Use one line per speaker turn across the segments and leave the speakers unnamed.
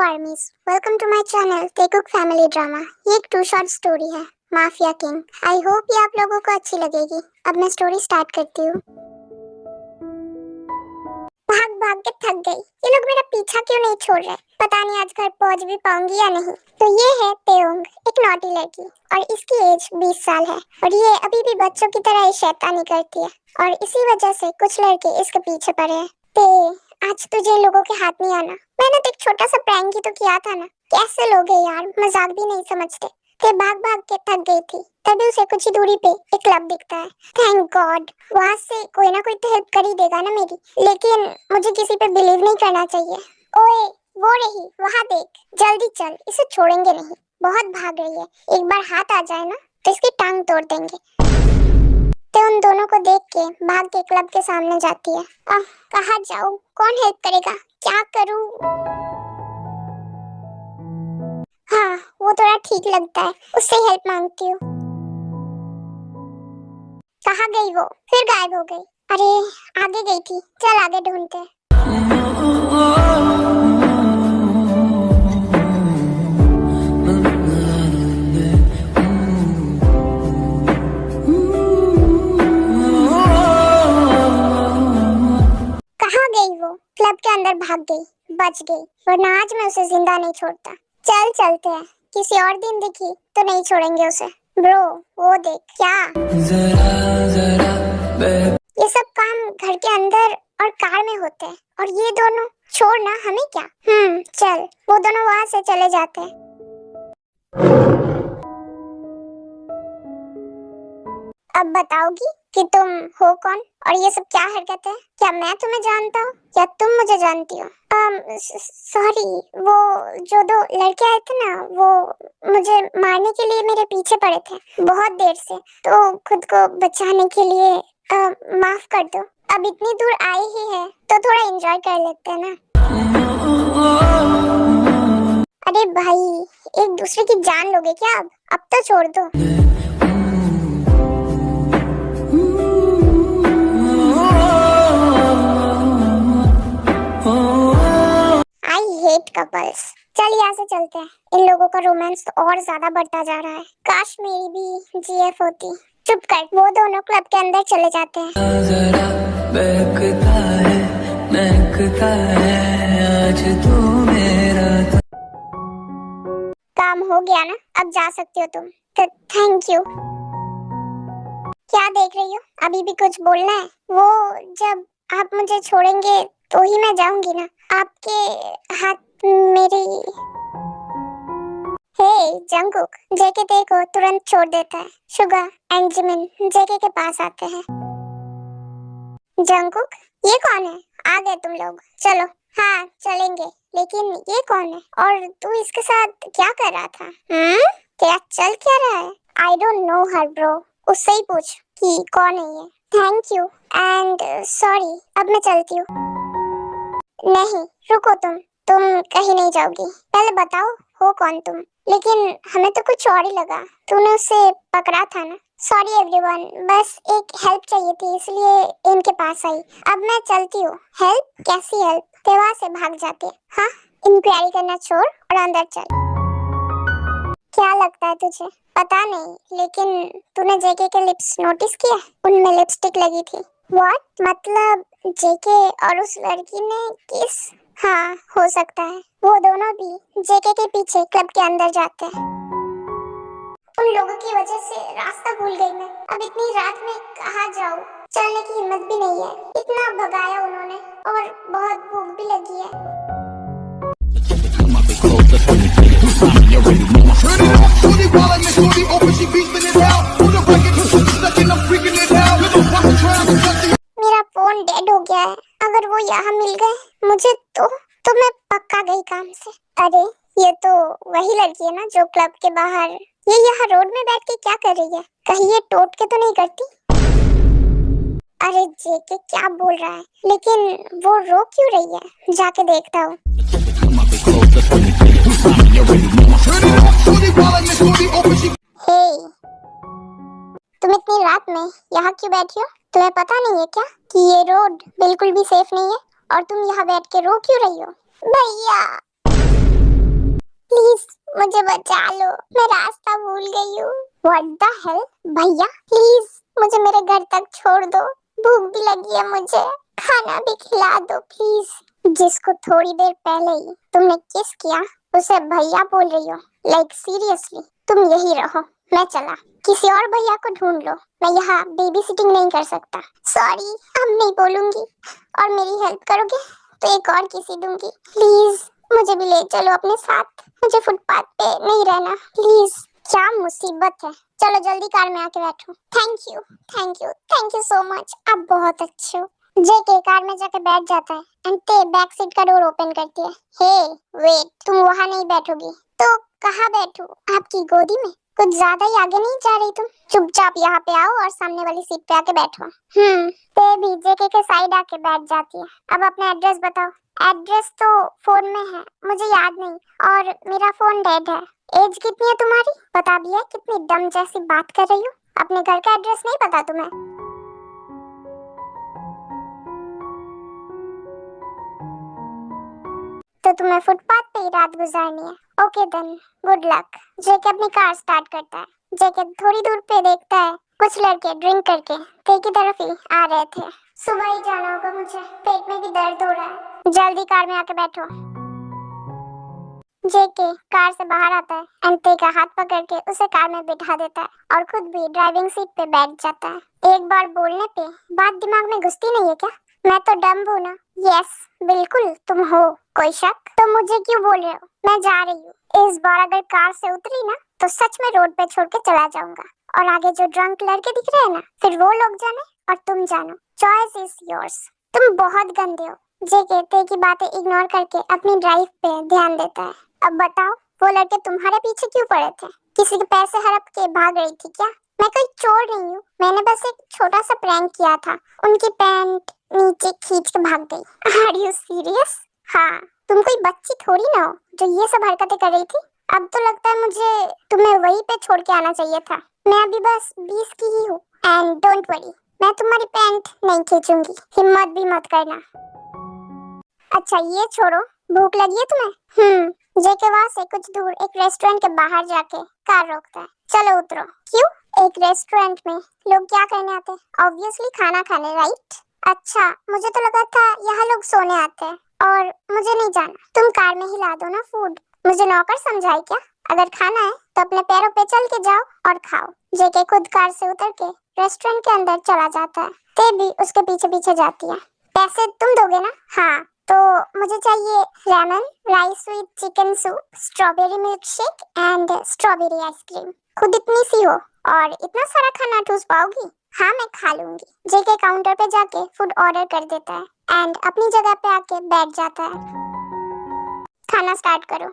आर्मीज, welcome to my channel Taekook family drama. ये एक 2 short story है, माफिया किंग। आई होप ये आप लोगों को अच्छी लगेगी। अब मैं स्टोरी स्टार्ट करती हूँ। भाग भाग के थक गई। ये लोग मेरा पीछा क्यों नहीं छोड़ रहे? पता नहीं आज घर पहुँच भी पाऊंगी या नहीं। तो ये है तेओंग, एक नॉटी लड़की, और इसकी एज 20 साल है और ये अभी भी बच्चों की तरह ही शैतानी करती है और इसी वजह से कुछ लड़के इसके पीछे पड़े हैं। आज तुझे लोगों के हाथ नहीं आना। मैंने तो एक छोटा सा प्रैंक ही तो किया था ना। कैसे लोग हैं यार, मजाक भी नहीं समझते। ते भाग भाग के थक गई थी, तभी उसे कुछ ही दूरी पे एक क्लब दिखता है। थैंक गॉड, वहाँ से कोई ना कोई तो हेल्प कर ही देगा ना मेरी। लेकिन मुझे किसी पे बिलीव नहीं करना चाहिए। ओए, वो रही, वहाँ देख, जल्दी चल, इसे छोड़ेंगे नहीं। बहुत भाग रही है, एक बार हाथ आ जाए ना तो इसकी टांग तोड़ देंगे। तो उन दोनों को देख के भाग के क्लब के सामने जाती है। कहाँ जाऊँ? कौन हेल्प करेगा? क्या करूँ? हाँ, वो थोड़ा ठीक लगता है, उससे हेल्प मांगती हूँ। कहाँ गई वो? फिर गायब हो गई। अरे, आगे गई थी, चल आगे ढूंढते हैं। क्लब के अंदर भाग गई, बच गई, वरना आज मैं उसे जिंदा नहीं छोड़ता। चल चलते हैं, किसी और दिन दिखी तो नहीं छोड़ेंगे उसे। ब्रो, वो देख, क्या ये सब काम घर के अंदर और कार में होते हैं और ये दोनों छोड़ना हमें क्या। चल, वो दोनों वहाँ से चले जाते हैं। अब बताओगी कि तुम हो कौन और ये सब क्या हरकत है? क्या मैं तुम्हें जानता हूँ या तुम मुझे जानती हो? सॉरी, वो जो 2 लड़के आए थे ना, वो मुझे मारने के लिए मेरे पीछे पड़े थे बहुत देर से, तो खुद को बचाने के लिए माफ कर दो। अब इतनी दूर आए ही है तो थोड़ा एंजॉय कर लेते हैं ना। अरे भाई, एक दूसरे की जान लोगे क्या? अब तो छोड़ दो। कपल्स, चल यहाँ से चलते हैं। इन लोगों का रोमांस तो और ज्यादा बढ़ता जा रहा है। काश मेरी भी जीएफ होती। चुप कर, वो दोनों क्लब के अंदर चले जाते हैं। महकता है आज तू मेरा। काम हो गया ना, अब जा सकती हो तुम। Thank you. क्या देख रही हो? अभी भी कुछ बोलना है? वो जब आप मुझे छोड़ेंगे तो ही मैं जाऊंगी ना। आपके हाथ मेरी। हे जंगकुक, जेके देखो तुरंत छोड़ देता है। शुगा एंड जिमिन जेके के पास आते हैं। जंगकुक, ये कौन है? आ गए तुम लोग, चलो। हाँ चलेंगे, लेकिन ये कौन है और तू इसके साथ क्या कर रहा था? क्या चल क्या रहा है? I don't know her bro, उससे ही पूछ कि कौन है ये। थैंक यू एंड सॉरी, अब मैं चलती हूँ। नहीं रुको, तुम कहीं नहीं जाओगी। पहले बताओ हो कौन तुम? लेकिन हमें तो कुछ और ही लगा। तूने उसे पकड़ा था ना। सॉरी एवरीवन, बस एक हेल्प चाहिए थी इसलिए इनके पास आई। अब मैं चलती हूँ। हेल्प? कैसी हेल्प? तेवा से भाग जाते। हाँ, इंक्वायरी करना छोड़ और अंदर चल। क्या लगता है तुझे? पता नहीं, लेकिन तूने जेके के लिप्स नोटिस किया? उनमें लिपस्टिक लगी थी। व्हाट? मतलब जेके और उस लड़की ने किस? हाँ, हो सकता है वो दोनों भी जेके के पीछे क्लब के अंदर जाते हैं। उन लोगों की वजह से रास्ता भूल गई मैं। अब इतनी रात में कहाँ जाऊँ? चलने की हिम्मत भी नहीं है। इतना भगाया उन्होंने और बहुत भूख भी लगी है। मेरा फोन डेड हो गया है। अगर वो यहाँ मिल गए मुझे तो मैं पक्का गई काम से। अरे, ये तो वही लड़की है ना जो क्लब के बाहर। ये यहाँ रोड में बैठ के क्या कर रही है? कहीं ये टोट के तो नहीं करती? अरे जेके क्या बोल रहा है? लेकिन वो रो क्यों रही है? जाके देखता हूँ। तुम इतनी रात में यहाँ क्यों बैठी हो? तुम्हें पता नहीं है क्या कि ये रोड बिल्कुल भी सेफ नहीं है और तुम यहाँ बैठ के रो क्यों रही हो? भैया प्लीज मुझे बचा लो, मैं रास्ता भूल गई हूँ। What the hell? भैया प्लीज मुझे मेरे घर तक छोड़ दो, भूख भी लगी है मुझे, खाना भी खिला दो प्लीज। जिसको थोड़ी देर पहले ही तुमने किस किया उसे भैया बोल रही हो? Like seriously? तुम यही रहो, मैं चला, किसी और भैया को ढूंढ लो, मैं यहाँ बेबी सिटिंग नहीं कर सकता। सॉरी, अब नहीं बोलूंगी। और मेरी हेल्प करोगे तो एक और किसी दूंगी। प्लीज मुझे भी ले चलो अपने साथ, मुझे फुटपाथ पे नहीं रहना प्लीज। क्या मुसीबत है, चलो जल्दी कार में आके बैठो। Thank you thank you thank you so much, आप बहुत अच्छे हो। जेके कार में जाके बैठ जाता है एंड ते बैक सीट का डोर ओपन करती है। हे वेट, तुम वहाँ नहीं बैठोगी तो कहाँ बैठूं? आपकी गोदी में? कुछ ज्यादा ही आगे नहीं जा रही तुम? चुपचाप यहाँ पे आओ और सामने वाली सीट पे आके बैठो। ते भी जेके के साइड आके बैठ जाती है। अब अपना एड्रेस बताओ। एड्रेस तो फोन में है, मुझे याद नहीं, और मेरा फोन डेड है। एज कितनी है तुम्हारी? बता भी है, कितनी डम जैसी बात कर रही हो। अपने घर का एड्रेस नहीं पता तुम्हें? तो तुम्हें फुटपाथ पे ही रात गुजारनी है। Okay then, good luck. JK अपनी कार स्टार्ट करता है। जेके थोड़ी दूर पे देखता है कुछ लड़के ड्रिंक करके ते की तरफ ही आ रहे थे। सुबह ही जाना होगा मुझे, पेट में भी दर्द हो रहा है। जल्दी कार में आके बैठो। जेके कार से बाहर आता है एंड ते का हाथ पकड़ के उसे कार में बिठा देता है और खुद भी ड्राइविंग सीट पे बैठ जाता है। एक बार बोलने पे बात दिमाग में घुसती नहीं है क्या? मैं तो डम्ब हूँ ना? यस बिल्कुल तुम हो। कोई शक? तो मुझे क्यों बोल रहे हो? मैं जा रही हूँ। इस बार अगर कार से उतरी ना तो सच में रोड पे छोड़ के चला जाऊंगा। और आगे जो ड्रंक लड़के दिख रहे हैं ना, फिर वो लोग जाने और तुम जानो। Choice is yours. तुम बहुत गंदे हो। जेके ते की बातें इग्नोर करके अपनी ड्राइव पे ध्यान देता है। अब बताओ, वो लड़के तुम्हारे पीछे क्यों पड़े थे? किसी के पैसे हड़प के भाग रही थी क्या? मैं कोई चोर नहीं हूँ, मैंने बस एक छोटा सा प्रैंक किया था। उनकी पैंट नीचे खींच के भाग गई। Are you serious? हाँ, तुम कोई बच्ची थोड़ी ना हो जो ये सब हरकतें कर रही थी। अब तो लगता है मुझे तुम्हें वहीं पे छोड़ के आना चाहिए था। मैं अभी बस 20 की ही हूँ एंड डोंट वरी, मैं तुम्हारी पैंट नहीं खींचूंगी, हिम्मत भी मत करना। अच्छा ये छोड़ो, भूख लगी है तुम्हें? जेके वहां से कुछ दूर एक रेस्टोरेंट के बाहर जाके कार रोकता है। चलो उतरो। क्यों? एक रेस्टोरेंट में लोग क्या करने आते हैं? ऑब्वियसली खाना खाने, राइट? अच्छा, मुझे तो लगा था यहाँ लोग सोने आते हैं, और मुझे नहीं जाना। तुम कार में ही ला दो ना फूड, मुझे नौकर समझाई क्या? अगर खाना है तो अपने पैरों पे चल के जाओ और खाओ। जेके खुद कार से उतर के रेस्टोरेंट के अंदर चला जाता है। ते भी उसके पीछे पीछे जाती है। पैसे तुम दोगे ना? हाँ, तो मुझे चाहिए lemon rice with chicken soup, strawberry milk shake and strawberry ice cream. खुद इतनी सी हो और इतना सारा खाना ठूस पाओगी? हाँ मैं खा लूंगी। जेके काउंटर पे जाके फूड ऑर्डर कर देता है एंड अपनी जगह पे आके बैठ जाता है। खाना स्टार्ट करो।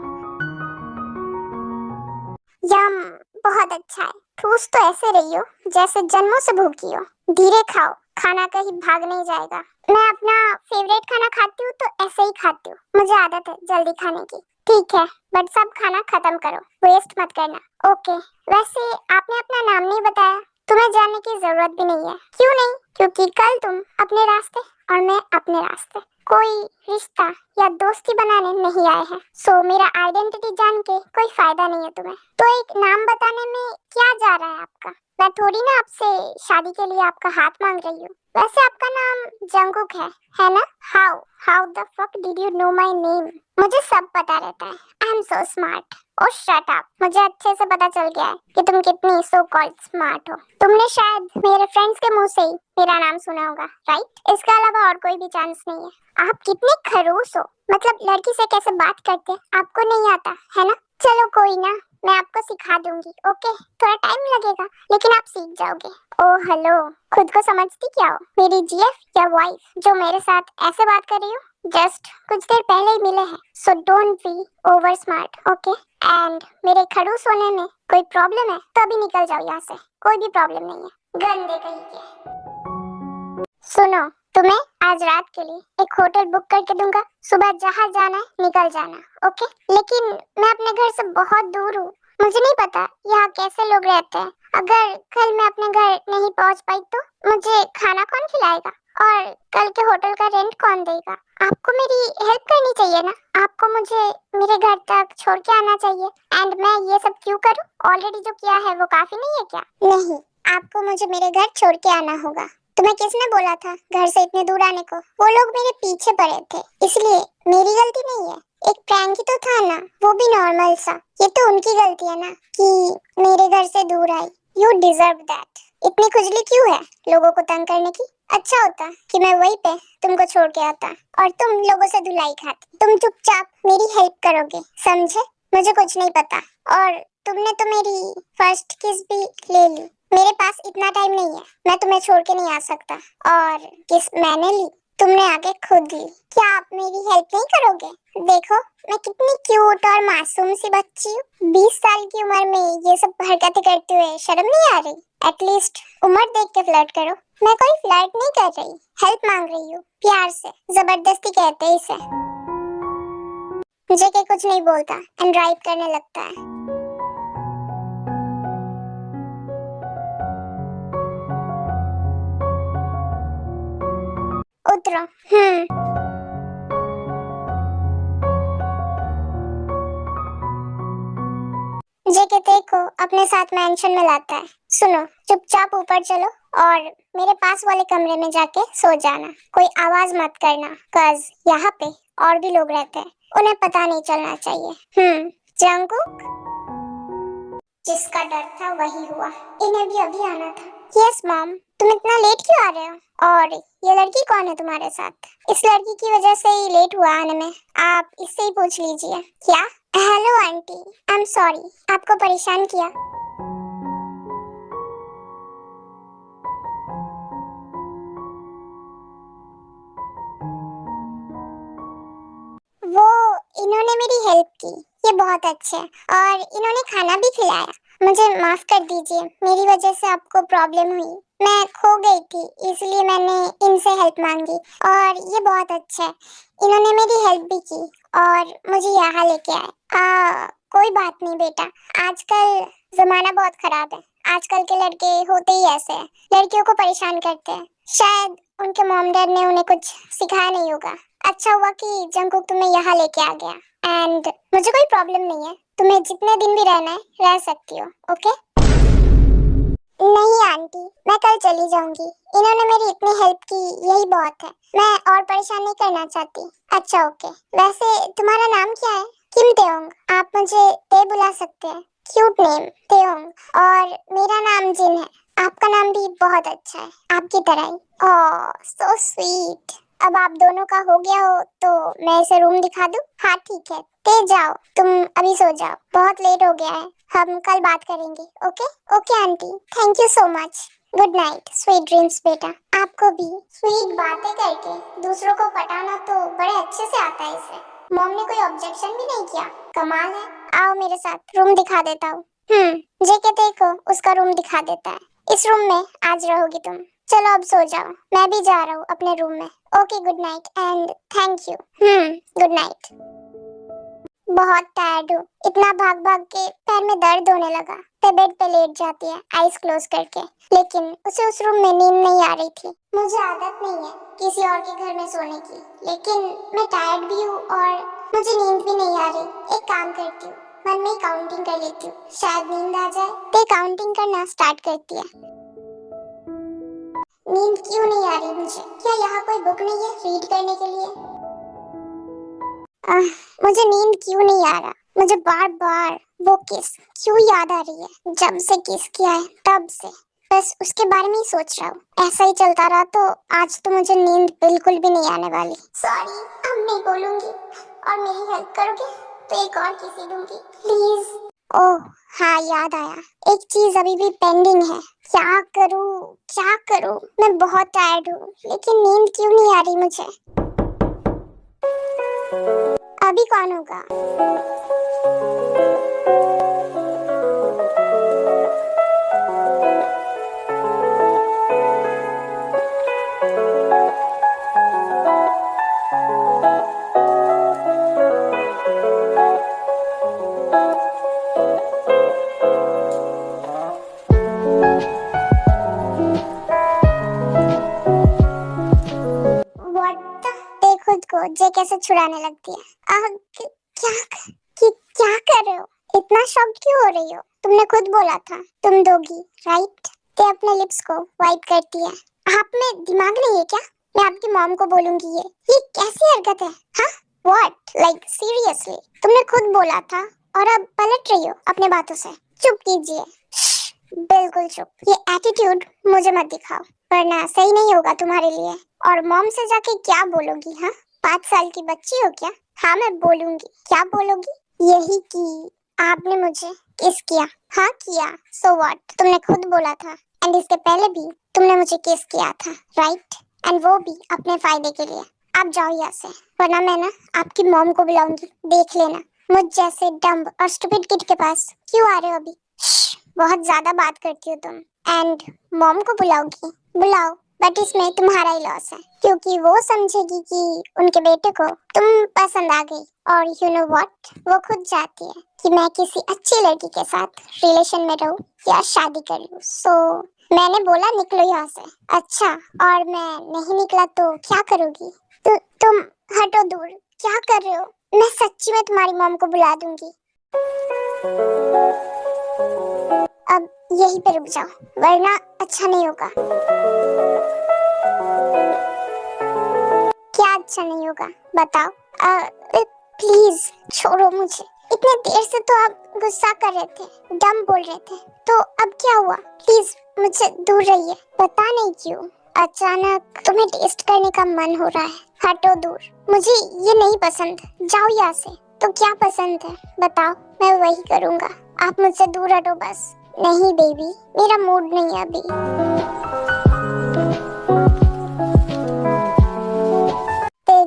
यम, बहुत अच्छा है। ठूस तो ऐसे रही हो जैसे जन्मों से भूखी हो। धीरे खाओ, खाना कहीं भाग नहीं जाएगा। मैं अपना फेवरेट खाना खाती हूँ तो ऐसे ही खाती हूँ, मुझे आदत है जल्दी खाने की। ठीक है, बट सब खाना खत्म करो, वेस्ट मत करना। ओके, वैसे आपने अपना नाम नहीं बताया। तुम्हें जानने की जरूरत भी नहीं है। क्यों नहीं? क्योंकि कल तुम अपने रास्ते और मैं अपने रास्ते, कोई रिश्ता या दोस्ती बनाने नहीं आए हैं। सो मेरा आइडेंटिटी जान के कोई फायदा नहीं है तुम्हें। तो एक नाम बताने में क्या जा रहा है आपका? मैं थोड़ी ना आपसे शादी के लिए आपका हाथ मांग रही हूँ। वैसे आपका नाम जंगकुक है ना? How how the fuck did you know my name? मुझे सब पता रहता है। I am so smart. Oh shut up, मुझे अच्छे से पता चल गया है कि तुम कितनी सो कॉल्ड स्मार्ट हो। तुमने शायद मेरे फ्रेंड्स के मुंह से ही मेरा नाम सुना होगा, राइट? इसके अलावा और कोई भी चांस नहीं है। आप कितने खड़ूस हो, मतलब लड़की से कैसे बात करते आपको नहीं आता है ना? चलो कोई ना, मैं आपको सिखा दूंगी। ओके, थोड़ा टाइम लगेगा लेकिन आप सीख जाओगे। ओह हेलो, खुद को समझती क्या हो? मेरी जीएफ या वाइफ जो मेरे साथ ऐसे बात कर रही हो? जस्ट कुछ देर पहले ही मिले हैं, so don't be over smart, okay? And मेरे खड़ूस होने में कोई प्रॉब्लम है तो अभी निकल जाओ यहाँ से, कोई भी प्रॉब्लम नहीं है। गंदे कहीं के। सुनो, तुम्हें आज रात के लिए एक होटल बुक करके दूंगा, सुबह जहाँ जाना है निकल जाना, ओके? लेकिन मैं अपने घर से बहुत दूर हूँ, मुझे नहीं पता यहाँ कैसे लोग रहते हैं। अगर कल मैं अपने घर नहीं पहुँच पाई तो मुझे खाना कौन खिलाएगा और कल के होटल का रेंट कौन देगा? आपको मेरी हेल्प करनी चाहिए ना, आपको आपको मुझे मेरे घर तक छोड़ के आना चाहिए। एंड मैं ये सब क्यों करूं? ऑलरेडी जो किया है वो काफी नहीं है क्या? नहीं, आपको मुझे मेरे घर छोड़ के आना होगा। तुम्हें किसने बोला था घर से इतने दूर आने को? वो लोग मेरे पीछे पड़े थे, इसलिए मेरी गलती नहीं है। एक प्रैंक ही तो था ना, वो भी नॉर्मल सा। ये तो उनकी गलती है ना कि मेरे घर से दूर आई। You deserve that. इतनी खुजली क्यों है लोगों को तंग करने की? अच्छा होता कि मैं वहीं पे तुमको छोड़ के आता और तुम लोगों से धुलाई खाती। तुम चुपचाप मेरी हेल्प करोगे, समझे? मुझे कुछ नहीं पता। और तुमने तो मेरी फर्स्ट किस भी ले ली। मेरे पास इतना टाइम नहीं है, मैं तुम्हें छोड़ के नहीं आ सकता। और किस मैंने ली, तुमने आके खुद ली। क्या आप मेरी हेल्प नहीं करोगे? देखो मैं कितनी क्यूट और मासूम सी बच्ची हूँ। 20 साल की उम्र में ये सब हरकतें करते हुए शर्म नहीं आ रही? एटलीस्ट उम्र देख के फ्लर्ट करो। मैं कोई फ्लर्ट नहीं कर रही, हेल्प मांग रही हूँ प्यार से। जबरदस्ती कहते हैं इसे। मुझे के कुछ नहीं बोलता एंड ड्राइव करने लगता है। उतरो। जेके देखो अपने साथ मेंशन में लाता है। सुनो, चुपचाप ऊपर चलो और मेरे पास वाले कमरे में जाके सो जाना। कोई आवाज मत करना, कज यहाँ पे और भी लोग रहते हैं, उन्हें पता नहीं चलना चाहिए। जंगकुक, जिसका डर था वही हुआ। इन्हें भी अभी आना था। यस मॉम, तुम इतना लेट क्यों आ रहे हो? और ये लड़की कौन है तुम्हारे साथ? इस लड़की की वजह से ही लेट हुआ आने में। आप इससे ही पूछ लीजिए। क्या? Hello aunty, I am sorry आपको परेशान किया। वो इन्होंने मेरी हेल्प की, ये बहुत अच्छे हैं। और इन्होंने खाना भी खिलाया। मुझे माफ कर दीजिए, मेरी वजह से आपको प्रॉब्लम हुई। मैं खो गई थी इसलिए मैंने इनसे हेल्प मांगी। और ये बहुत अच्छे हैं, इन्होंने मेरी हेल्प भी की और मुझे यहाँ लेके आए। कोई बात नहीं बेटा, आजकल जमाना बहुत खराब है। आजकल के लड़के होते ही ऐसे हैं, लड़कियों को परेशान करते हैं। शायद उनके मॉम डैड ने उन्हें कुछ सिखाया नहीं होगा। अच्छा हुआ कि जंगकुक तुम्हें यहाँ लेके आ गया। एंड मुझे कोई प्रॉब्लम नहीं है, तुम्हें जितने दिन भी रहना है रह सकती हो। ओके? नहीं आंटी, मैं कल चली जाऊंगी। इन्होंने मेरी इतनी हेल्प की, यही बहुत है। मैं और परेशान नहीं करना चाहती। अच्छा ओके। वैसे तुम्हारा नाम क्या है? किम तेओंग। आप मुझे ते बुला सकते हैं। क्यूट नेम, तेओंग। और मेरा नाम जिन है। आपका नाम भी बहुत अच्छा है, आपकी तरह ही। ओह सो स्वीट। अब आप दोनों का हो गया हो तो मैं इसे रूम दिखा दूं? हाँ ठीक है, ते जाओ, तुम अभी सो जाओ, बहुत लेट हो गया है। हम कल बात करेंगे। Okay? Okay aunty, thank you so much. Good night, sweet dreams बेटा। आपको भी। स्वीट बातें करके दूसरों को पटाना तो बड़े अच्छे से आता है इसे। मॉम ने कोई ऑब्जेक्शन भी नहीं किया, कमाल है। आओ मेरे साथ, रूम दिखा देता हूँ। जेके देखो उसका रूम दिखा देता है। इस रूम में आज रहोगी तुम। चलो अब सो जाओ, मैं भी जा रहा हूँ अपने रूम में। Okay good night and thank you. Good night. बहुत टायर्ड हूँ, इतना भाग भाग के पैर में दर्द होने लगा। ते बेड पे लेट जाती है आईज क्लोज करके, लेकिन उसे उस रूम में नींद नहीं आ रही थी। मुझे आदत नहीं है किसी और के घर में सोने की, लेकिन मैं टायर्ड भी हूँ और मुझे नींद भी नहीं आ रही। एक काम करती हूँ, मन में काउंटिंग कर लेती हूँ, शायद नींद आ जाए। ते काउंटिंग करना स्टार्ट करती है। नींद क्यों नहीं आ रही मुझे? क्या यहाँ कोई बुक नहीं है रीड करने के लिए? मुझे नींद क्यों नहीं आ रहा? मुझे बार बार वो किस क्यों याद आ रही है? जब से किस किया है तब से बस उसके बारे में ही सोच रहा हूँ। ऐसा ही चलता रहा तो आज तो मुझे नींद बिल्कुल भी नहीं आने वाली। सॉरी, अब नहीं बोलूंगी। और मेरी हेल्प करोगे तो एक और किसी दूंगी, प्लीज। ओह हाँ, याद आया, एक चीज अभी भी पेंडिंग है। क्या करूँ क्या करूँ? मैं बहुत टायर्ड हूँ लेकिन नींद क्यों नहीं आ रही मुझे? अभी कौन होगा? What the? खुद को जेके से छुड़ाने लगती है। क्या कर रहे हो? इतना शॉक्ड क्यों हो रही हो? तुमने खुद बोला था तुम दोगी, राइट? ते अपने लिप्स को वाइप करती है। आप में दिमाग नहीं है क्या? मैं आपकी मॉम को बोलूंगी। ये कैसी हरकत है? हाँ, व्हाट? Like seriously? तुमने खुद बोला था और अब पलट रही हो अपने बातों से। चुप कीजिए, बिल्कुल चुप। ये एटीट्यूड मुझे मत दिखाओ, वरना सही नहीं होगा तुम्हारे लिए। और मॉम से जाके क्या बोलोगी? हाँ, 5 साल की बच्ची हो क्या? हाँ, मैं बोलूंगी। क्या बोलोगी? यही कि आपने मुझे किस किया। हाँ किया, सो व्हाट? तुमने खुद बोला था, एंड इसके पहले भी तुमने मुझे किस किया था, राइट? एंड वो भी अपने फायदे के लिए। आप जाओ यहाँ से, वरना मैं ना आपकी मॉम को बुलाऊंगी। देख लेना मुझ जैसे डम्ब और स्टूपिड किड के पास क्यों आ रहे हो अभी। बहुत ज्यादा बात करती हो तुम। एंड मॉम को बुलाओगी? बुलाओ, बट इसमें तुम्हारा ही लॉस है, क्योंकि वो समझेगी कि उनके बेटे को तुम पसंद आ गई। और यू नो व्हाट, वो खुद चाहती है कि मैं किसी अच्छी लड़की के साथ रिलेशन में रहूं या शादी कर लूं। सो मैंने बोला निकलो यहाँ से। अच्छा, और मैं नहीं निकला तो क्या करोगी? तुम हटो दूर। क्या कर रहे हो? मैं सच्ची में तुम्हारी मॉम को बुला दूंगी। अब यहीं पे रुक जाओ, वरना अच्छा नहीं होगा। क्या अच्छा नहीं होगा? बताओ। प्लीज छोड़ो मुझे। इतने देर से तो आप गुस्सा कर रहे थे, डम बोल रहे थे, तो अब क्या हुआ? प्लीज मुझसे दूर रहिए। पता नहीं क्यों अचानक तुम्हें टेस्ट करने का मन हो रहा है। हटो दूर, मुझे ये नहीं पसंद। जाओ यहाँ से। तो क्या पसंद है बताओ, मैं वही करूँगा। आप मुझसे दूर हटो बस। नहीं बेबी, मेरा मूड नहीं है अभी।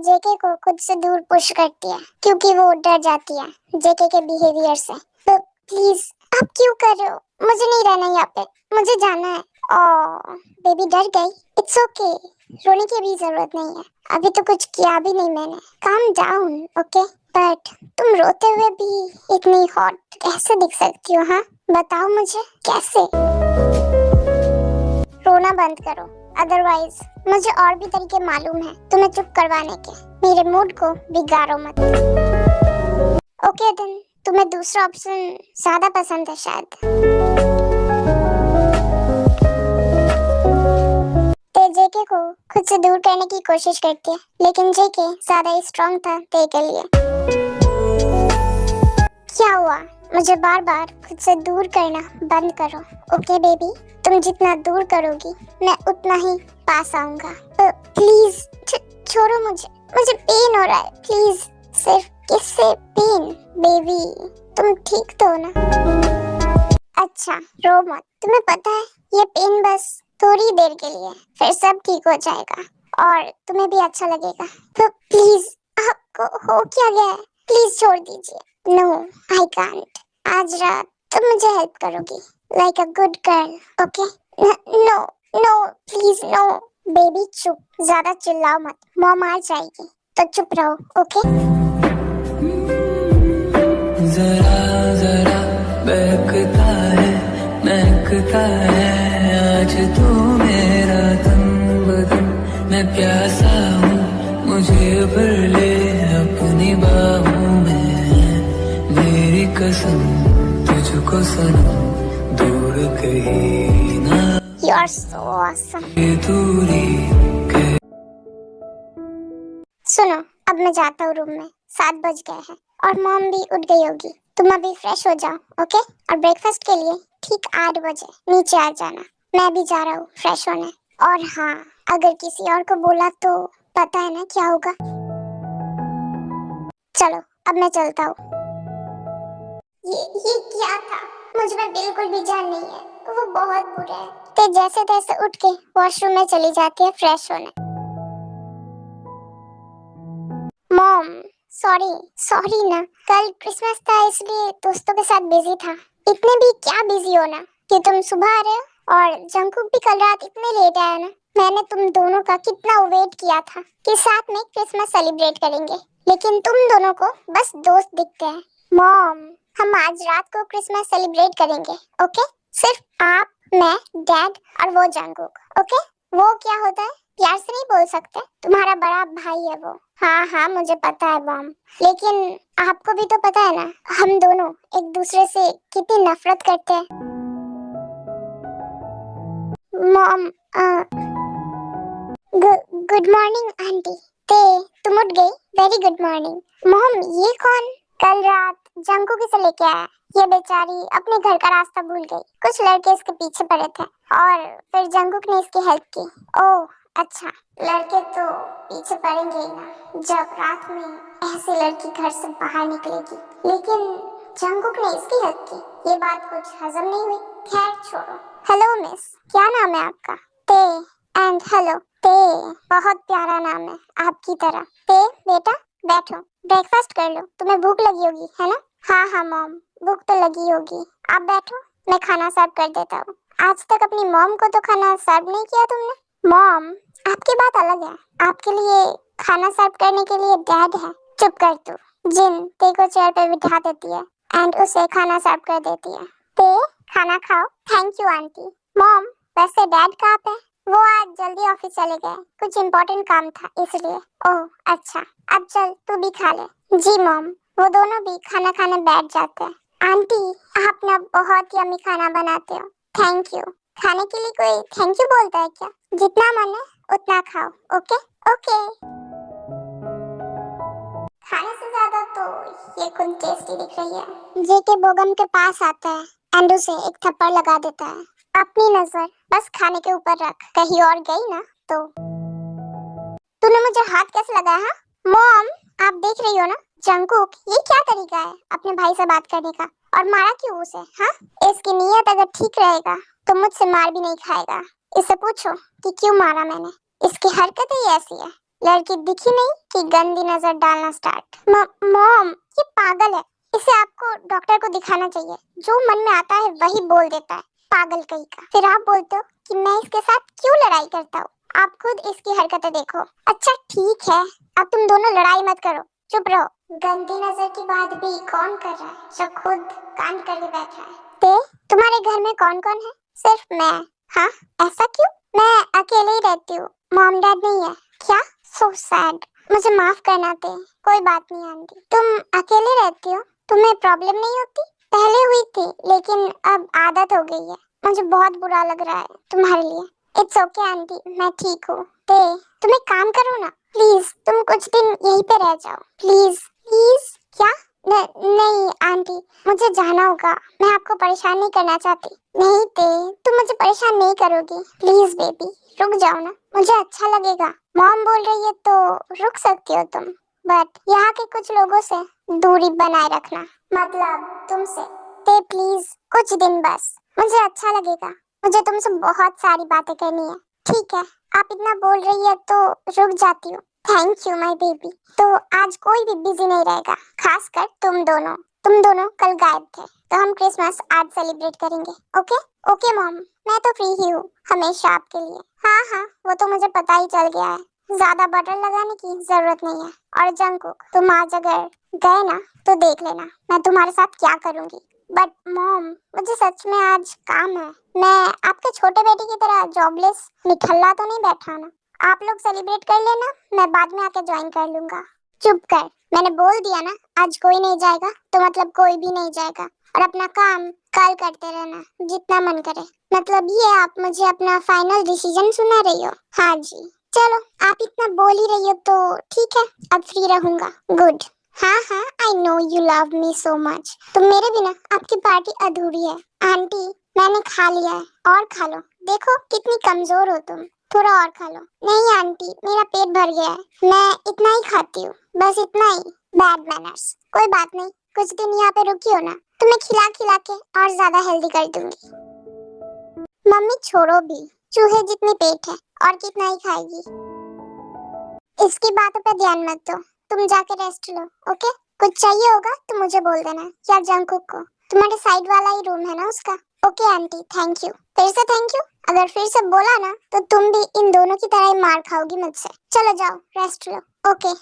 जेके को खुद से दूर पुश करती है, क्योंकि वो डर जाती है जेके के बिहेवियर से। तो प्लीज, आप क्यों कर रहे हो? मुझे नहीं रहना यहाँ पे, मुझे जाना है। ओह बेबी, डर गई? इट्स ओके, रोने की भी जरूरत नहीं है। अभी तो कुछ किया भी नहीं मैंने। Calm down, okay? बट तुम रोते हुए भी इतनी हॉट कैसे दिख सकती हो? हाँ बताओ मुझे, कैसे? रोना बंद करो, अदरवाइज मुझे और भी तरीके मालूम है तुम्हें चुप करवाने के। मेरे मूड को बिगाड़ो मत। ओके देन, तुम्हें दूसरा ऑप्शन ज्यादा पसंद है शायद। ते जेके को खुद से दूर करने की कोशिश करती है, लेकिन जेके ज्यादा ही स्ट्रांग था ते के लिए। क्या हुआ? मुझे बार बार खुद से दूर करना बंद करो, ओके बेबी? तुम जितना दूर करोगी मैं उतना ही पास आऊंगा। प्लीज छोड़ो मुझे पेन हो रहा है। प्लीज, सिर्फ किससे पेन? बेबी तुम ठीक तो हो ना? अच्छा रो मत। तुम्हें पता है ये पेन बस थोड़ी देर के लिए, फिर सब ठीक हो जाएगा और तुम्हें भी अच्छा लगेगा। तो प्लीज, आपको हो क्या गया है? प्लीज छोड़ दीजिए। No I can't. आज रात तुम मुझे हेल्प करोगी like a good girl, okay? No no please no. Baby चुप, ज्यादा चिल्लाओ मत, मॉम आ जाएगी। तो चुप रहो, ओके?
जरा जरा बहकता है, महकता है आज तू मेरा तन बदन। मैं प्यासा हूँ, मुझे भर ले अपनी बाहों में। मेरी कसम तुझको सनम, दूर कहीं ना।
You are so awesome.
ये दूरी के
सुनो, अब मैं जाता हूँ रूम में। 7 बज गए हैं और मॉम भी उठ गई होगी। तुम अभी फ्रेश हो जाओ, ओके? और ब्रेकफास्ट के लिए ठीक 8 बजे नीचे आ जाना। मैं भी जा रहा हूँ फ्रेश होने। और हाँ, अगर किसी और को बोला तो पता है ना क्या होगा। चलो अब मैं चलता हूँ। ये क्या था? मुझ में बिल्कुल भी जान नहीं है, वो बहुत बुरे हैं। ते जैसे तैसे उठ के वॉशरूम में चली जाती है फ्रेश होने। मॉम सॉरी ना, कल क्रिसमस था इसलिए दोस्तों के साथ बिजी था। इतने भी क्या बिजी हो ना कि तुम सुबह आ रहे हो। और जंकुक भी कल रात इतने लेट आया ना। मैंने तुम दोनों का कितना वेट किया था कि साथ में क्रिसमस सेलिब्रेट करेंगे, लेकिन तुम दोनों को बस दोस्त दिखते हैं। मॉम, हम आज रात को क्रिसमस सेलिब्रेट करेंगे, ओके? सिर्फ आप, मैं, डैड और वो जंकुक, ओके? वो क्या होता है प्यार से नहीं बोल सकते? तुम्हारा बड़ा भाई है वो। हाँ हाँ मुझे पता है मॉम, लेकिन आपको भी तो पता है ना हम दोनों एक दूसरे से कितनी नफरत करते हैं। Mom good morning aunty. ते तुम उठ गई? Very good morning. मॉम ये कौन? कल रात जंकुक से लेके आया। ये बेचारी अपने घर का रास्ता भूल गई। कुछ लड़के इसके पीछे पड़े थे और फिर जंकुक ने इसकी हेल्प की। ओह अच्छा, लड़के तो पीछे पड़ेंगे ही ना जब रात में ऐसी लड़की घर से बाहर निकलेगी। लेकिन जंकुक ने इसकी हेल्प की, ये बात कुछ हजम नहीं हुई। खैर छोड़ो। हेलो मिस, क्या नाम है आपका? ते एंड हेलो। ते बहुत प्यारा नाम है आपकी तरह। ते बेटा बैठो, ब्रेकफास्ट कर लो, तुम्हें भूख लगी होगी है ना? हाँ हाँ मॉम, भूख तो लगी होगी। आप बैठो, मैं खाना सर्व कर देता हूँ। आज तक अपनी मॉम को तो खाना सर्व नहीं किया तुमने। मॉम आपकी बात अलग है, आपके लिए खाना सर्व करने के लिए डैड है। चुप कर तू। जिन ते को चेयर पे बिठा देती है एंड उसे खाना सर्व कर देती है। ते खाना खाओ। Thank you aunty. मॉम वैसे डैड कहाँ पे? वो आज जल्दी ऑफिस चले गए, कुछ इम्पोर्टेंट काम था इसलिए। ओह अच्छा, अब चल तू भी खा ले। जी मॉम। वो दोनों भी खाना खाने बैठ जाते हैं। आंटी आप ना बहुत यम्मी खाना बनाते हो। Thank you. खाने के लिए कोई थैंक यू बोलता है क्या? जितना मन है उतना खाओ। Okay okay. खाने से ज्यादा तो ये खुद टेस्टी दिख रही है। जेके बोगम के पास आता है एंड उसे एक थप्पड़ लगा देता है। अपनी नजर बस खाने के ऊपर रख, कहीं और गई ना तो। तूने मुझे हाथ कैसे लगाया? हाँ मॉम आप देख रही हो ना, जंकुक ये क्या तरीका है अपने भाई से बात करने का? और मारा क्यों उसे? हाँ इसकी नीयत अगर ठीक रहेगा तो मुझसे मार भी नहीं खाएगा। इससे पूछो कि क्यों मारा मैंने। इसकी हरकत ही ऐसी है, लड़की दिखी नहीं कि गंदी नजर डालना स्टार्ट। मॉम ये पागल है, इसे आपको डॉक्टर को दिखाना चाहिए। जो मन में आता है वही बोल देता है, पागल कहीं का। फिर आप बोलते हो कि मैं इसके साथ क्यों लड़ाई करता हूँ। आप खुद इसकी हरकतें देखो। अच्छा ठीक है, अब तुम दोनों लड़ाई मत करो, चुप रहो। गंदी नजर की बात भी कौन कर रहा है जब खुद कांड करके बैठा है। ते तुम्हारे घर में कौन कौन है? सिर्फ मैं। हाँ ऐसा क्यों? मैं अकेले ही रहती हूँ, मॉम डैड नहीं है। क्या? So sad. मुझे माफ करना ते, कोई बात नहीं आंटी। तुम अकेले रहती हो, तुम्हें प्रॉब्लम नहीं होती? पहले हुई थी लेकिन अब आदत हो गई है। मुझे बहुत बुरा लग रहा है तुम्हारे लिए। इट्स ओके आंटी, मैं ठीक हूँ। ते तुम एक काम करो ना, प्लीज तुम कुछ दिन यहीं पे रह जाओ। Please please. क्या? नहीं आंटी, मुझे जाना होगा, मैं आपको परेशान नहीं करना चाहती। नहीं ते तुम मुझे परेशान नहीं करोगी। प्लीज बेबी रुक जाओ ना, मुझे अच्छा लगेगा। मॉम बोल रही है तो रुक सकती हो तुम, बट यहाँ के कुछ लोगों से दूरी बनाए रखना, मतलब तुमसे। ते प्लीज कुछ दिन बस, मुझे अच्छा लगेगा। मुझे तुमसे बहुत सारी बातें करनी है। ठीक है आप इतना बोल रही है तो रुक जाती हूँ। Thank you my baby. तो आज कोई भी बिजी नहीं रहेगा, खासकर तुम दोनों। तुम दोनों कल गायब थे तो हम क्रिसमस आज सेलिब्रेट करेंगे। ओके ओके मॉम, मैं तो फ्री ही हूँ हमेशा आपके लिए। हाँ हाँ वो तो मुझे पता ही चल गया है, ज्यादा बटर लगाने की जरूरत नहीं है। और जंकुक तुम आज अगर गए ना तो देख लेना मैं तुम्हारे साथ क्या करूंगी। बट मॉम मुझे सच में आज काम है, मैं आपके छोटे बेटे की तरह जॉबलेस निठल्ला तो नहीं बैठा ना। आप लोग सेलिब्रेट कर लेना, मैं बाद में आके ज्वाइन कर लूंगा। चुप कर, मैंने बोल दिया ना आज कोई नहीं जाएगा तो मतलब कोई भी नहीं जाएगा। और अपना काम कल करते रहना जितना मन करे। मतलब ये आप मुझे अपना फाइनल डिसीजन सुना रही हो? हाँ जी। चलो आप इतना बोल ही रही हो तो ठीक है, अब फ्री रहूंगा। गुड। हाँ हाँ आई know you love me so much. तो मेरे बिना आपकी पार्टी अधूरी है। आंटी मैंने खा लिया है, और खा लो, देखो कितनी कमजोर हो तुम। थोड़ा और खा लो। नहीं आंटी मेरा पेट भर गया है, मैं इतना ही खाती हूँ, बस इतना ही। Bad manners. कोई बात नहीं, कुछ दिन यहाँ पे रुकी हो ना, तुम्हें खिला खिला के और ज्यादा हेल्दी कर दूंगी। मम्मी छोड़ो भी, चूहे जितनी पेट है और कितना ही खाएगी। इसकी बातों पे ध्यान मत दो, तुम जाके रेस्ट लो। ओके कुछ चाहिए होगा तो मुझे बोल देना या जंकुक को, तुम्हारे साइड वाला ही रूम है ना उसका। Okay aunty thank you. फिर से थैंक यू, अगर फिर से बोला ना तो तुम भी इन दोनों की तरह ही मार खाओगी मुझसे। चलो जाओ रेस्ट लो। ओके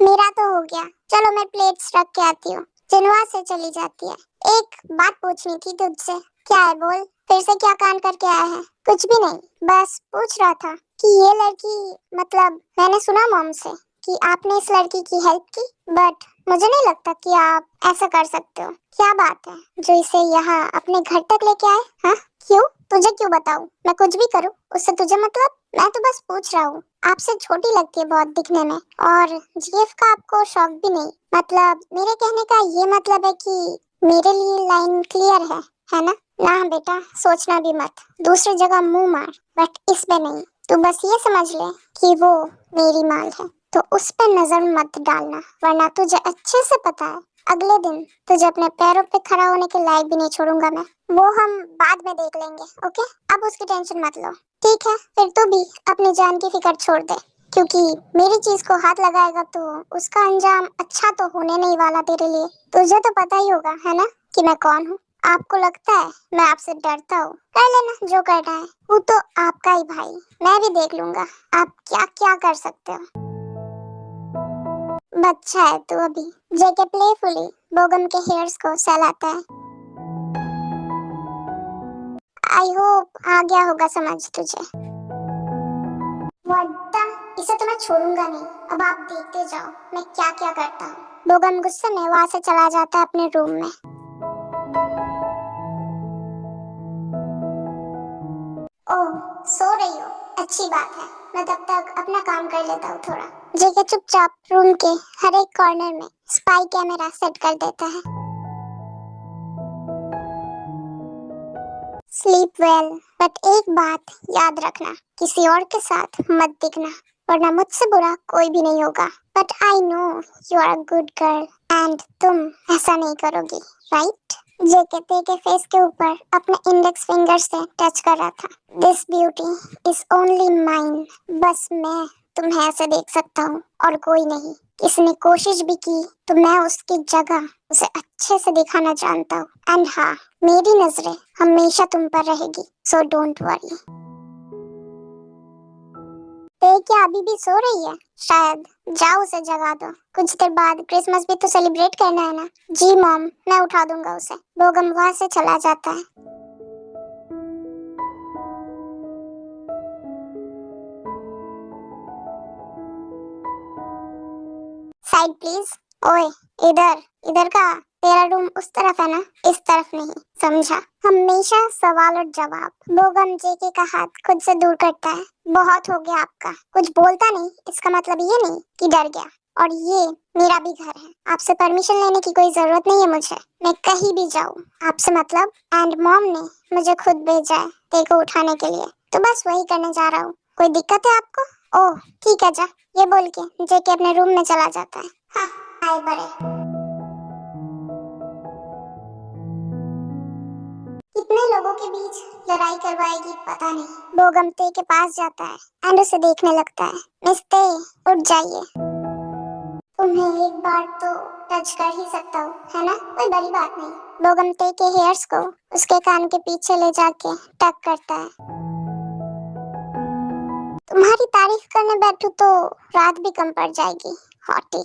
मेरा तो हो गया, चलो मैं प्लेट्स रख के आती हूँ। जिनवा से चली जाती है। एक बात पूछनी थी तुझसे। क्या है बोल, फिर से क्या कांड करके आया है? कुछ भी नहीं, बस पूछ रहा था कि ये लड़की, मतलब मैंने सुना मॉम से कि आपने इस लड़की की हेल्प की, बट मुझे नहीं लगता कि आप ऐसा कर सकते हो। क्या बात है जो इसे यहाँ अपने घर तक लेके आए? हाँ, क्यों? तुझे क्यों बताऊं? मैं कुछ भी करूं उससे तुझे मतलब? मैं तो बस पूछ रहा हूँ। आपसे छोटी लगती है बहुत दिखने में, और जीएफ का आपको शौक भी नहीं। मतलब मेरे कहने का ये मतलब है कि मेरे लिए लाइन क्लियर है ना? ना बेटा, सोचना भी मत, दूसरी जगह मुंह मार, बट इस पे नहीं। तू बस ये समझ ले कि वो मेरी माल है, तो उस पर नजर मत डालना, वरना तुझे अच्छे से पता है अगले दिन तुझे अपने पैरों पे खड़ा होने के लायक भी नहीं छोड़ूंगा मैं। वो हम बाद में देख लेंगे, ओके? अब उसकी टेंशन मत लो, ठीक है? फिर तू भी अपनी जान की फिक्र छोड़ दे, क्योंकि मेरी चीज को हाथ लगाएगा तो उसका अंजाम अच्छा तो होने नहीं वाला तेरे लिए। तुझे तो पता ही होगा, है ना, कि मैं कौन हूँ? आपको लगता है मैं आपसे डरता हूँ? कर लेना जो करना है, वो तो आपका ही भाई। मैं भी देख लूंगा आप क्या क्या कर सकते हो। बच्चा है तू अभी। जेके प्लेफुली बोगम के हेयर्स को सहलाता है। आई होप आ गया होगा समझ तुझे। वड्डा, इसे तो मैं छोड़ूंगा नहीं। अब आप देखते जाओ मैं क्या क्या करता हूँ। बोगम गुस्से में वहां से चला जाता है अपने रूम में। ओह, सो रही हो? अच्छी बात है, मैं तब तक अपना काम कर लेता हूँ थोड़ा। जेके चुपचाप रूम के हर एक कॉर्नर में स्पाई कैमरा सेट कर देता है। स्लीप वेल, बट एक बात याद रखना, किसी और के साथ मत दिखना, वरना मुझसे बुरा कोई भी नहीं होगा। But I know you are a good girl and तुम ऐसा नहीं करोगी, राइट? जेके के फेस के ऊपर अपने इंडेक्स फिंगर से टच कर रहा था। This beauty is only mine. बस मैं तुम्हें ऐसे देख सकता हूँ और कोई नहीं। किसी ने कोशिश भी की तो मैं उसकी जगह उसे अच्छे से दिखाना जानता हूँ। एंड हाँ, मेरी नजरें हमेशा तुम पर रहेगी, सो डोंट वरी। ते क्या अभी भी सो रही है? शायद जाओ उसे जगा दो, कुछ देर बाद क्रिसमस भी तो सेलिब्रेट करना है ना। जी मॉम, मैं उठा दूंगा उसे। बोगम वहां से चला जाता है। Side please. ओए, इधर इधर का। तेरा रूम उस तरफ है ना, इस तरफ नहीं, समझा? हमेशा सवाल और जवाब। बोगम जेके का हाथ खुद से दूर करता है। बहुत हो गया आपका, कुछ बोलता नहीं इसका मतलब ये नहीं कि डर गया। और ये मेरा भी घर है, आपसे परमिशन लेने की कोई जरूरत नहीं है मुझे। मैं कहीं भी जाऊँ आपसे मतलब। एंड मॉम ने मुझे खुद भेजा है तेको उठाने के लिए, तो बस वही करने जा रहा हूँ। कोई दिक्कत है आपको? ओह ठीक है, जा। ये बोल के जेके अपने रूम में चला जाता है। हाँ, आए बड़े। कितने लोगों के बीच लड़ाई करवाएगी पता नहीं। बोगम ते के पास जाता है एंड उसे देखने लगता है। मिस ते, उठ जाइए। तुम्हें एक बार तो टच कर ही सकता हूँ, है ना? कोई बड़ी बात नहीं। बोगम ते के हेयर्स को उसके कान के पीछे ले जाके टक करता है। तुम्हारी तारीफ करने बैठू तो रात भी कम पड़ जाएगी, हॉटी।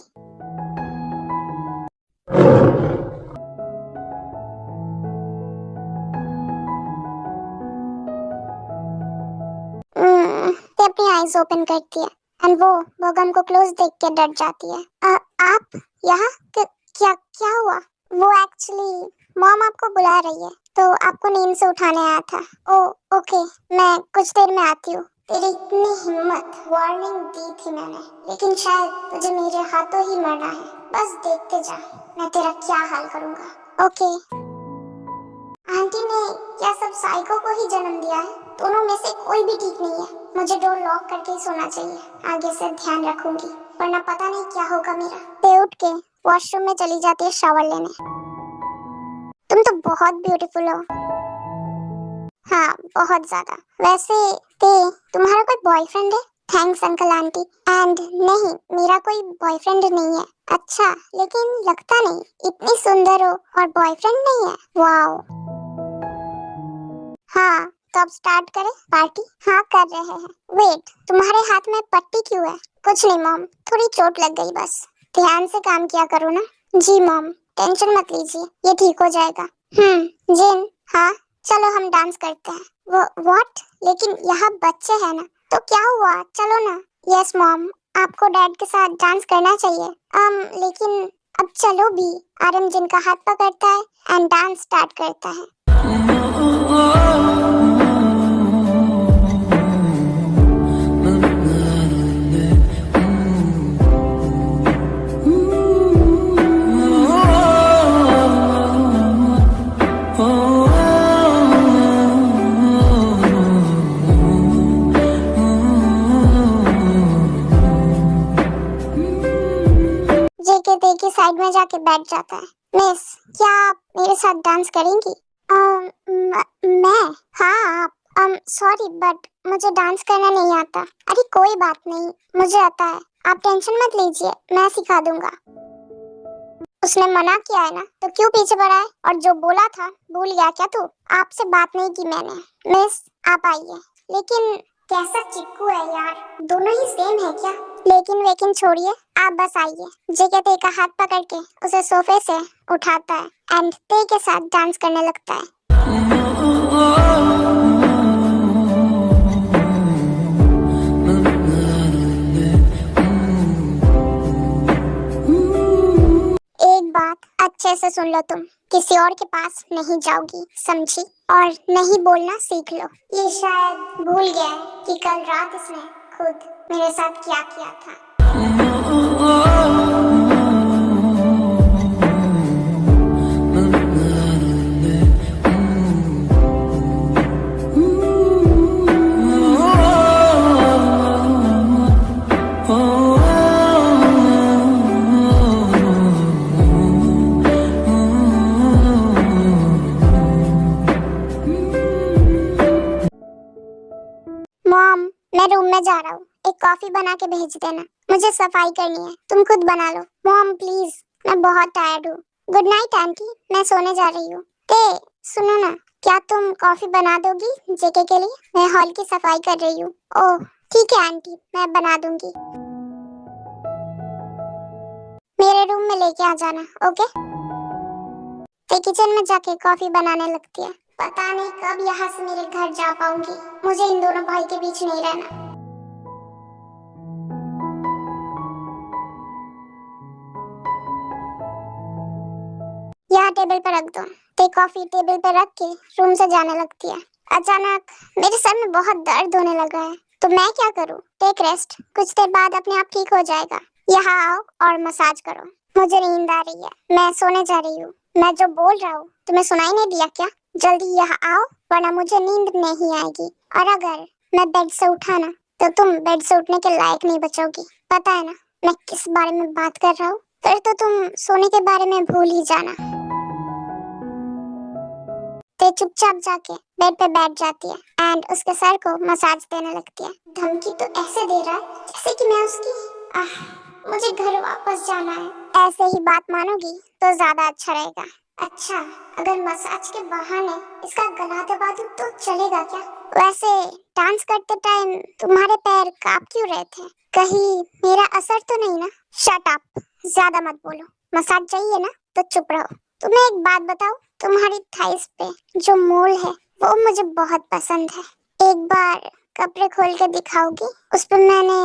ते अपनी आईज ओपन करती है एंड वो बोगम को क्लोज देख के डर जाती है। आप यहाँ? क्या क्या हुआ? वो एक्चुअली मॉम आपको बुला रही है, तो आपको नींद से उठाने आया था। ओ ओके, मैं कुछ देर में आती हूँ। तेरी इतनी हिम्मत, वार्निंग दी थी मैंने, लेकिन शायद तुझे मेरे हाथों ही मरना है। बस देखते जा मैं तेरा क्या हाल करूँगा। ओके। आंटी ने क्या सब साइको को ही जन्म दिया है? दोनों में से कोई भी ठीक नहीं है। मुझे डोर लॉक करके ही सोना चाहिए। आगे से ध्यान रखूंगी, वरना पता नहीं क्या होगा मेरा। ते उठ के वॉशरूम में चली जाती है शावर लेने। तुम तो बहुत ब्यूटीफुल हो। हाँ, बहुत ज्यादा। वैसे ते, तुम्हारा कोई बॉयफ्रेंड है? Thanks uncle aunty. एंड नहीं, मेरा कोई बॉयफ्रेंड नहीं है। अच्छा, लेकिन लगता नहीं इतनी सुंदर हो और बॉयफ्रेंड नहीं है। वाओ। हाँ, तो अब स्टार्ट करें पार्टी? हाँ, कर रहे हैं। वेट, तुम्हारे हाथ में पट्टी क्यों है? कुछ नहीं मॉम, थोड़ी चोट लग गई बस। ध्यान से काम किया करो ना। जी मॉम, टेंशन मत लीजिए, ये ठीक हो जाएगा। जिन, हाँ, चलो हम डांस करते हैं। वो व्हाट? लेकिन यहाँ बच्चे हैं ना। तो क्या हुआ, चलो ना। यस मॉम, आपको डैड के साथ डांस करना चाहिए। लेकिन अब चलो भी। आरम जिनका हाथ पकड़ता है एंड डांस स्टार्ट करता है। जेके तेके साइड में जाके बैठ जाता है। मिस, क्या आप मेरे साथ डांस करेंगी? मैं? हाँ आप। सॉरी बट मुझे डांस करना नहीं आता। अरे कोई बात नहीं, मुझे आता है, आप टेंशन मत लीजिए, मैं सिखा दूंगा। उसने मना किया है ना, तो क्यों पीछे पड़ा है? और जो बोला था भूल गया क्या तू? आपसे बात नहीं की मैंने। मिस, आप आइए। लेकिन कैसा चिक्कू है यार, दोनों ही सेम है क्या? लेकिन छोड़िए, आप बस आइए। जेके ते का हाथ पकड़ के उसे सोफे से उठाता है एंड ते के साथ डांस करने लगता है। एक बात अच्छे से सुन लो, तुम किसी और के पास नहीं जाओगी, समझी? और नहीं बोलना सीख लो। ये शायद भूल गया है कि कल रात इसने खुद मेरे साथ क्या किया था। मॉम, मैं रूम में जा रहा हूँ, एक कॉफी बना के भेज देना, मुझे सफाई करनी है, तुम खुद बना लो। मॉम प्लीज, मैं बहुत टायर्ड हूँ। गुड नाइट आंटी, मैं सोने जा रही हूँ। ते सुनो ना, क्या तुम कॉफी बना दोगी जेके के लिए? मैं हॉल की सफाई कर रही हूँ। ओह ठीक है आंटी, मैं बना दूंगी। मेरे रूम में लेके आ जाना, ओके? ते किचन में जाके कॉफी बनाने लगती है। पता नहीं कब यहाँ से मेरे घर जा पाऊंगी, मुझे इन दोनों भाई के बीच नहीं रहना। यहाँ टेबल पर रख दो। ते कॉफी टेबल पर रख के रूम से जाने लगती है। अचानक मेरे सर में बहुत दर्द होने लगा है, तो मैं क्या करूँ? टेक रेस्ट, कुछ देर बाद अपने आप ठीक हो जाएगा। यहाँ आओ और मसाज करो। मुझे नींद आ रही है, मैं सोने जा रही हूँ। मैं जो बोल रहा हूँ तुम्हें सुनाई नहीं दिया क्या? जल्दी यहाँ आओ वरना मुझे नींद नहीं आएगी, और अगर मैं बेड से उठा ना तो तुम बेड से उठने के लायक नहीं बचोगी। पता है ना मैं किस बारे में बात कर रहा हूँ? फिर तो तुम सोने के बारे में भूल ही जाना। ते चुपचाप जाके बेड पे बैठ जाती है एंड उसके सर को मसाज देने लगती है। धमकी तो ऐसे दे रहा है जैसे कि मैं उसकी मुझे घर वापस जाना है। ऐसे ही बात मानोगी तो ज्यादा अच्छा रहेगा। अच्छा, अगर मसाज के बहाने इसका गला दबा दूं तो चलेगा क्या? वैसे डांस करते टाइम तुम्हारे पैर कांप क्यों रहे थे? कहीं मेरा असर तो नहीं ना? शट अप, ज्यादा मत बोलो। मसाज चाहिए ना तो चुप रहो। तुम्हें एक बात बताऊं, तुम्हारी थाइस पे जो मोल है वो मुझे बहुत पसंद है। एक बार कपड़े खोल के दिखाओगी? उस पर मैंने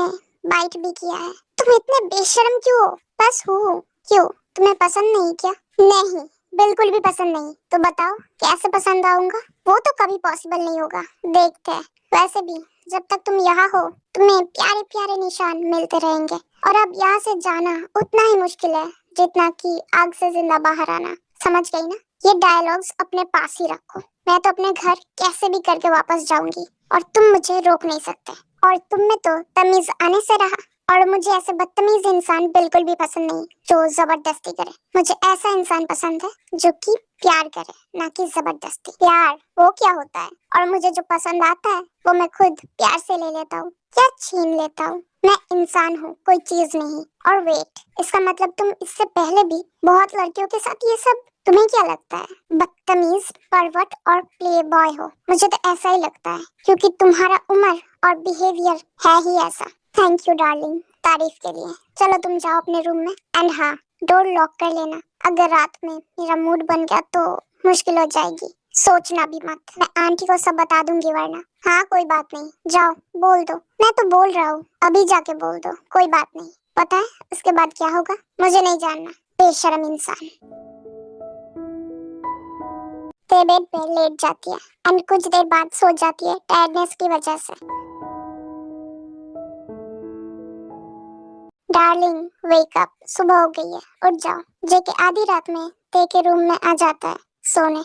बाइट भी किया है। तुम इतने बेशर्म क्यों हो? बस हूँ। क्यों, तुम्हें पसंद नहीं क्या? नहीं, बिल्कुल भी पसंद नहीं। तो बताओ कैसे पसंद आऊंगा? वो तो कभी पॉसिबल नहीं होगा, देखते हैं। वैसे भी जब तक तुम यहाँ हो तुम्हें प्यारे प्यारे निशान मिलते रहेंगे, और अब यहाँ से जाना उतना ही मुश्किल है जितना कि आग से जिंदा बाहर आना। समझ गई ना? ये डायलॉग्स अपने पास ही रखो। मैं तो अपने घर कैसे भी करके वापस जाऊंगी और तुम मुझे रोक नहीं सकते। और तुम में तो तमीज आने से रहा, और मुझे ऐसे बदतमीज इंसान बिल्कुल भी पसंद नहीं जो जबरदस्ती करे। मुझे ऐसा इंसान पसंद है जो कि प्यार करे, ना कि जबरदस्ती। प्यार वो क्या होता है? और मुझे जो पसंद आता है वो मैं खुद प्यार से ले लेता हूँ या छीन लेता हूँ। मैं इंसान हूँ, कोई चीज नहीं। और वेट, इसका मतलब तुम इससे पहले भी बहुत लड़कियों के साथ ये सब, तुम्हें क्या लगता है, बदतमीज, परवट और प्ले बॉय हो? मुझे तो ऐसा ही लगता है क्योंकि तुम्हारा उम्र और बिहेवियर है ही ऐसा। थैंक यू डार्लिंग, तारीफ के लिए। चलो तुम जाओ अपने रूम में, एंड हाँ, डोर लॉक कर लेना। अगर रात में मेरा मूड बन गया तो मुश्किल हो जाएगी। सोचना भी मत, मैं आंटी को सब बता दूंगी वरना। हाँ कोई बात नहीं, जाओ बोल दो। मैं तो बोल रहा हूँ, अभी जाके बोल दो, कोई बात नहीं। पता है उसके बाद क्या होगा? मुझे नहीं जानना, बेशर्म इंसान। ते बेड पे लेट जाती है एंड कुछ देर बाद सो जाती है टायर्डनेस की वजह से। डार्लिंग वेक अप, सुबह हो गई है, उठ जाओ। जेके आधी रात में ते के रूम में आ जाता है सोने।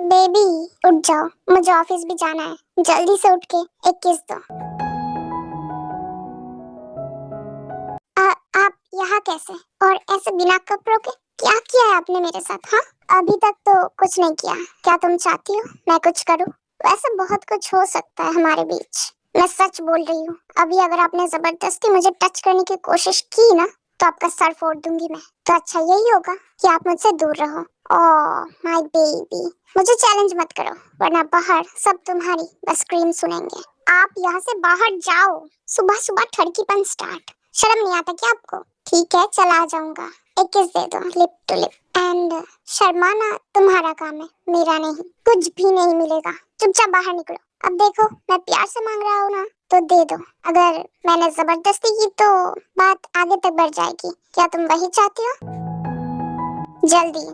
बेबी उठ जाओ, मुझे ऑफिस भी जाना है, जल्दी से उठ के एक किस दो। आप यहाँ कैसे, और ऐसे बिना कपड़ों के? क्या किया है आपने मेरे साथ? हाँ अभी तक तो कुछ नहीं किया। क्या तुम चाहती हो मैं कुछ करूँ? वैसे बहुत कुछ हो सकता है हमारे बीच, मैं सच बोल रही हूँ। अभी अगर आपने जबरदस्ती मुझे टच करने की कोशिश की ना तो आपका सर फोड़ दूंगी मैं। तो अच्छा यही होगा कि आप मुझसे दूर रहो। ओह माय बेबी, मुझे चैलेंज मत करो वरना बाहर सब तुम्हारी बस स्क्रीम सुनेंगे। आप यहाँ से बाहर जाओ। सुबह सुबह ठड़कीपन स्टार्ट, शर्म नहीं आता क्या आपको? ठीक है चला जाऊंगा, एक किस दे दो लिप टू लिप। एंड शर्माना तुम्हारा काम है, मेरा नहीं। कुछ भी नहीं मिलेगा, चुपचाप बाहर निकलो। अब देखो मैं प्यार से मांग रहा हूँ ना तो दे दो, अगर मैंने जबरदस्ती की तो बात आगे तक बढ़ जाएगी। क्या तुम वही चाहती हो? जल्दी।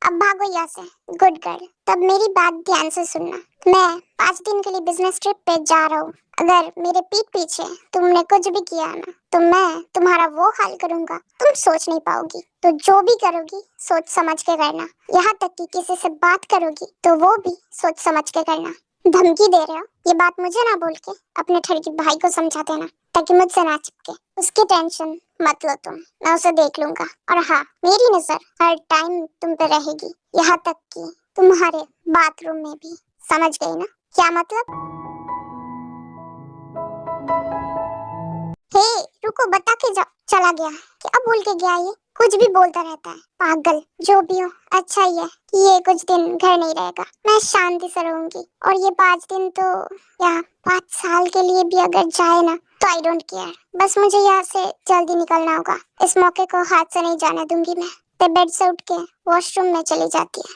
अब भागो यहाँ से, गुड गर्ल। तब मेरी बात ध्यान से सुनना, मैं 5 दिन के लिए बिजनेस ट्रिप पे जा रहा हूँ। अगर मेरे पीठ पीछे तुमने कुछ भी किया ना तो मैं तुम्हारा वो हाल करूंगा तुम सोच नहीं पाओगी। तो जो भी करोगी सोच समझ के करना, यहाँ तक कि किसी से बात करोगी तो वो भी सोच समझ के करना। धमकी दे रहे हो? ये बात मुझे ना बोल के अपने ठरकी भाई को समझा देना ताकि मुझसे ना चिपके। उसकी टेंशन मत लो तुम, मैं उसे देख लूंगा। और हाँ मेरी नजर हर टाइम तुम पे रहेगी, यहाँ तक कि तुम्हारे बाथरूम में भी। समझ गई ना क्या मतलब? हे रुको, बता के जाओ। चला गया? क्या बोल के गया ये? कुछ भी बोलता रहता है, पागल। जो भी हो अच्छा ही है कि ये कुछ दिन घर नहीं रहेगा, मैं शांति से रहूंगी। और ये 5 दिन तो या 5 साल के लिए भी अगर जाए ना तो आई डोंट केयर। बस मुझे यहाँ से जल्दी निकलना होगा, इस मौके को हाथ से नहीं जाने दूंगी मैं। तो बेड से उठ के वॉशरूम में चली जाती है।